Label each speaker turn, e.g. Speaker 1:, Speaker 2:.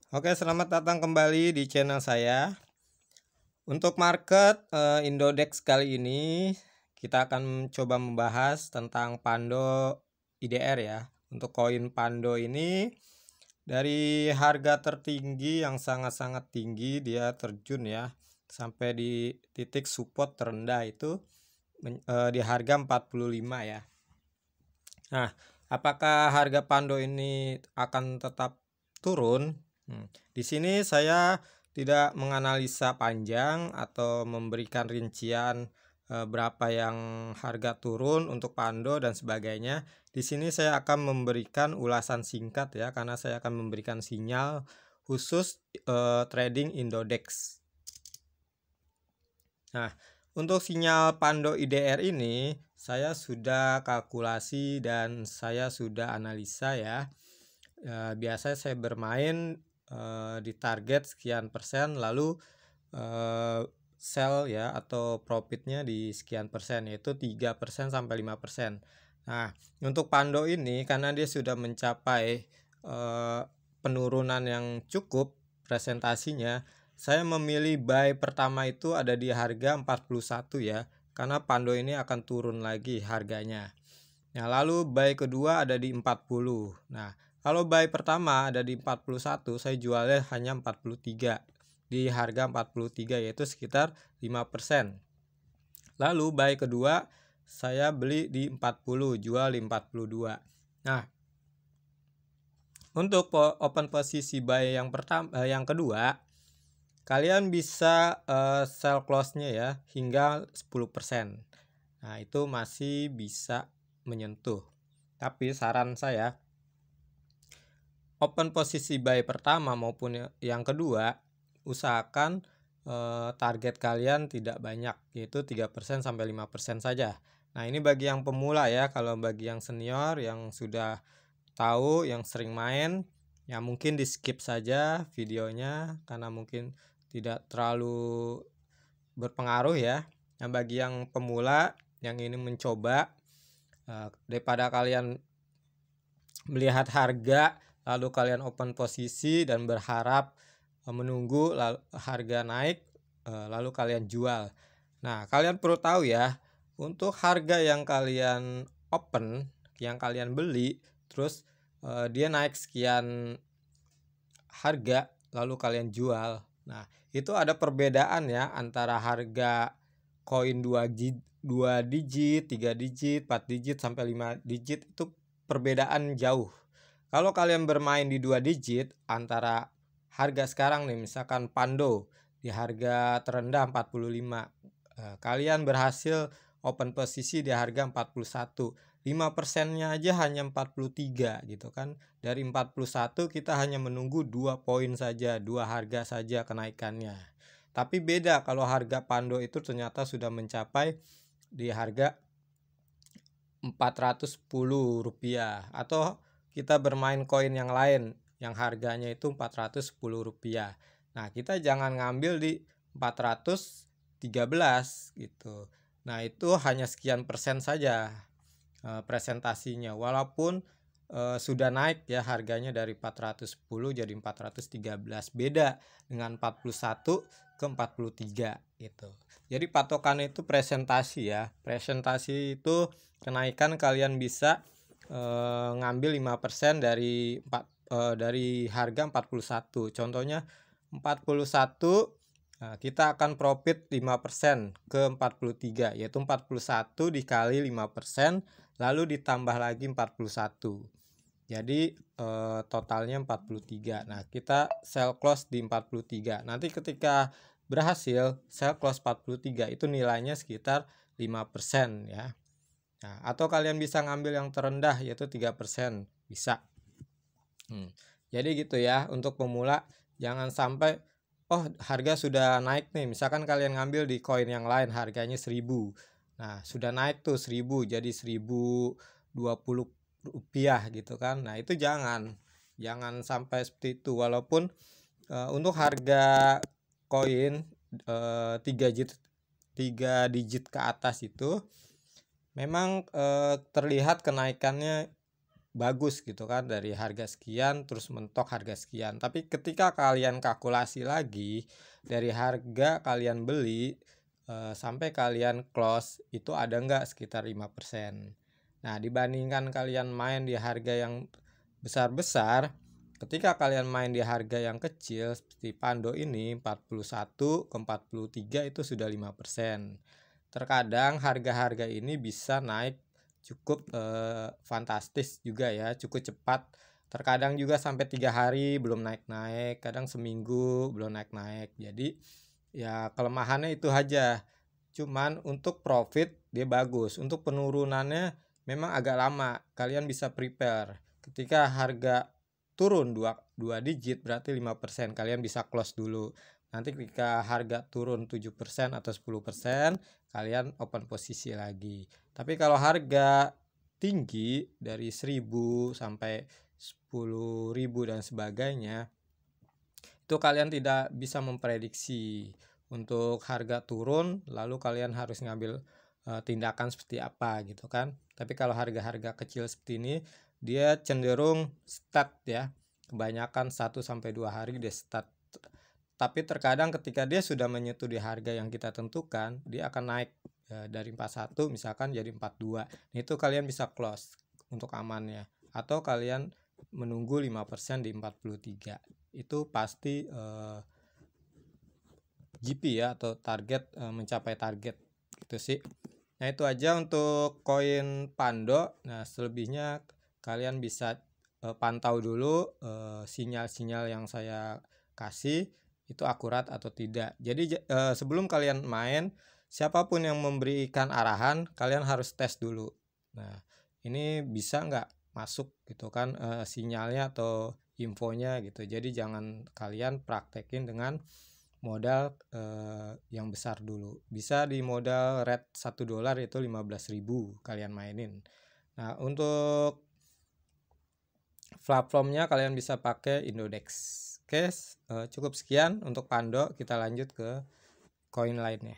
Speaker 1: Oke, selamat datang kembali di channel saya. Untuk market Indodex kali ini kita akan coba membahas tentang Pando IDR ya. Untuk koin Pando ini dari harga tertinggi yang sangat-sangat tinggi dia terjun ya sampai di titik support terendah itu di harga 45 ya. Nah, apakah harga Pando ini akan tetap turun? Di sini saya tidak menganalisa panjang atau memberikan rincian berapa yang harga turun untuk Pando dan sebagainya. Di sini saya akan memberikan ulasan singkat ya, karena saya akan memberikan sinyal khusus trading Indodex. Nah, untuk sinyal Pando IDR ini saya sudah kalkulasi dan saya sudah analisa ya. Biasanya saya bermain di target sekian persen, lalu sell ya atau profitnya di sekian persen, yaitu 3% sampai 5%. Nah, untuk Pando ini karena dia sudah mencapai penurunan yang cukup presentasinya, saya memilih buy pertama itu ada di harga 41 ya, karena Pando ini akan turun lagi harganya. Nah, lalu buy kedua ada di 40. Nah, kalau buy pertama ada di 41, saya jualnya hanya 43 di harga 43, yaitu sekitar 5%. Lalu buy kedua saya beli di 40, jual di 42. Nah, untuk open posisi buy yang kedua, kalian bisa sell close-nya ya hingga 10%. Nah, itu masih bisa menyentuh. Tapi saran saya, open posisi buy pertama maupun yang kedua, usahakan target kalian tidak banyak, yaitu 3% sampai 5% saja. Nah, ini bagi yang pemula ya. Kalau bagi yang senior yang sudah tahu, yang sering main, ya mungkin di skip saja videonya karena mungkin tidak terlalu berpengaruh ya. Nah, bagi yang pemula yang ini mencoba, daripada kalian melihat harga lalu kalian open posisi dan berharap menunggu harga naik lalu kalian jual. Nah, kalian perlu tahu ya, untuk harga yang kalian open, yang kalian beli, terus dia naik sekian harga lalu kalian jual. Nah, itu ada perbedaan ya antara harga koin 2 digit, 3 digit, 4 digit sampai 5 digit, itu perbedaan jauh. Kalau kalian bermain di 2 digit antara harga sekarang nih, misalkan Pando di harga terendah 45, kalian berhasil open posisi di harga 41, 5%-nya aja hanya 43 gitu kan. Dari 41 kita hanya menunggu 2 poin saja, 2 harga saja kenaikannya. Tapi beda kalau harga Pando itu ternyata sudah mencapai di harga Rp410, atau kita bermain koin yang lain yang harganya itu Rp410. Nah, kita jangan ngambil di 413 gitu. Nah, itu hanya sekian persen saja presentasinya, walaupun sudah naik ya harganya dari 410 jadi 413, beda dengan 41 ke 43 gitu. Jadi patokannya itu presentasi ya. Presentasi itu kenaikan kalian bisa ngambil 5% dari harga 41. Contohnya 41, kita akan profit 5% ke 43, yaitu 41 dikali 5%, lalu ditambah lagi 41. Jadi totalnya 43. Nah, kita sell close di 43. Nanti ketika berhasil sell close 43 itu nilainya sekitar 5% ya. Nah, atau kalian bisa ngambil yang terendah yaitu 3%, bisa. Jadi gitu ya, untuk pemula jangan sampai harga sudah naik nih, misalkan kalian ngambil di koin yang lain harganya 1000. Nah, sudah naik tuh 1000 jadi 1020 rupiah gitu kan. Nah, itu jangan sampai seperti itu. Walaupun untuk harga koin 3 digit ke atas itu memang terlihat kenaikannya bagus gitu kan, dari harga sekian terus mentok harga sekian. Tapi ketika kalian kalkulasi lagi dari harga kalian beli sampai kalian close itu ada nggak sekitar 5%. Nah, dibandingkan kalian main di harga yang besar-besar, ketika kalian main di harga yang kecil seperti Pando ini 41 ke 43 itu sudah 5%. Terkadang harga-harga ini bisa naik cukup fantastis juga ya, cukup cepat. Terkadang juga sampai 3 hari belum naik-naik, kadang seminggu belum naik-naik. Jadi ya kelemahannya itu aja. Cuman untuk profit dia bagus, untuk penurunannya memang agak lama. Kalian bisa prepare. Ketika harga turun 2 digit berarti 5%, kalian bisa close dulu. Nanti ketika harga turun 7% atau 10%, kalian open posisi lagi. Tapi kalau harga tinggi dari 1000 sampai 10.000 dan sebagainya, itu kalian tidak bisa memprediksi untuk harga turun lalu kalian harus ngambil tindakan seperti apa gitu kan. Tapi kalau harga-harga kecil seperti ini dia cenderung stat ya, kebanyakan 1 sampai 2 hari dia stat. Tapi terkadang ketika dia sudah menyentuh di harga yang kita tentukan, dia akan naik dari 41 misalkan jadi 42. Itu kalian bisa close untuk amannya, atau kalian menunggu 5% di 43. Itu pasti GP ya, atau target, mencapai target gitu sih. Nah, itu aja untuk koin Pando. Nah, selebihnya kalian bisa pantau dulu sinyal-sinyal yang saya kasih itu akurat atau tidak. Jadi sebelum kalian main, siapapun yang memberikan arahan, kalian harus tes dulu. Nah, ini bisa nggak masuk gitu kan sinyalnya atau infonya gitu. Jadi jangan kalian praktekin dengan modal yang besar dulu. Bisa di modal red $1 itu 15.000 kalian mainin. Nah, untuk platformnya kalian bisa pakai Indodex. Oke, cukup sekian untuk Pando. Kita lanjut ke koin lainnya.